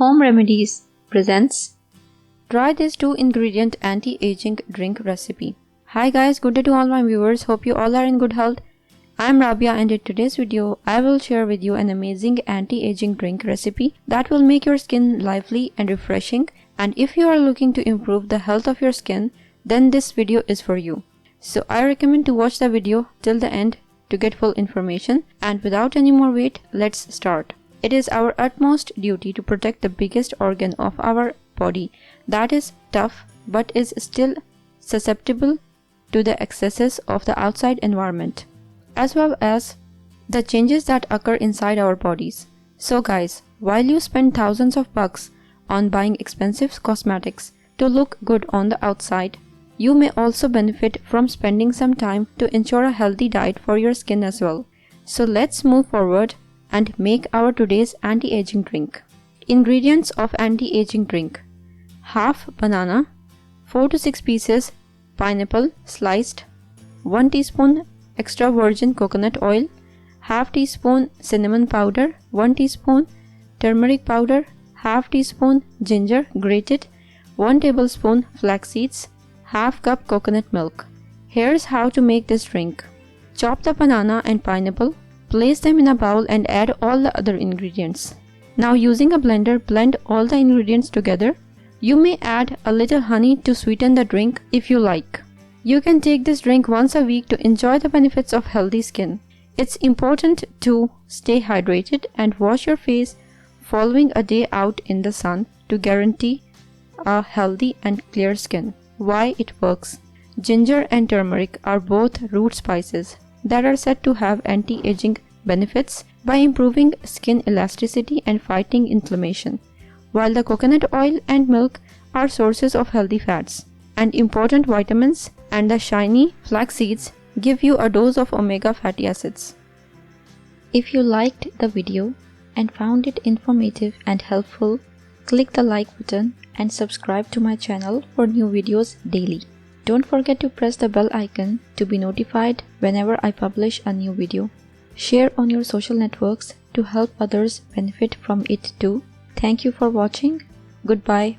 Home Remedies presents Try this 2-ingredient anti-aging drink recipe. Hi guys, good day to all my viewers. Hope you all are in good health. I am Rabia and in today's video, I will share with you an amazing anti-aging drink recipe that will make your skin lively and refreshing. And if you are looking to improve the health of your skin, then this video is for you. So I recommend to watch the video till the end to get full information. And without any more wait, let's start. It is our utmost duty to protect the biggest organ of our body that is tough but is still susceptible to the excesses of the outside environment, as well as the changes that occur inside our bodies. So guys, while you spend thousands of bucks on buying expensive cosmetics to look good on the outside, you may also benefit from spending some time to ensure a healthy diet for your skin as well. So let's move forward and make our today's anti-aging drink. Ingredients of anti-aging drink: half banana, 4 to 6 pieces pineapple sliced, 1 teaspoon extra virgin coconut oil, half teaspoon cinnamon powder, 1 teaspoon turmeric powder, half teaspoon ginger grated, 1 tablespoon flax seeds, half cup coconut milk. Here's how to make this drink. Chop the banana and pineapple, place them in a bowl and add all the other ingredients. Now using a blender, blend all the ingredients together. You may add a little honey to sweeten the drink if you like. You can take this drink once a week to enjoy the benefits of healthy skin. It's important to stay hydrated and wash your face following a day out in the sun to guarantee a healthy and clear skin. Why it works: ginger and turmeric are both root spices that are said to have anti-aging benefits by improving skin elasticity and fighting inflammation, while the coconut oil and milk are sources of healthy fats and important vitamins, and the shiny flax seeds give you a dose of omega fatty acids. If you liked the video and found it informative and helpful, click the like button and subscribe to my channel for new videos daily. Don't forget to press the bell icon to be notified whenever I publish a new video. Share on your social networks to help others benefit from it too. Thank you for watching. Goodbye.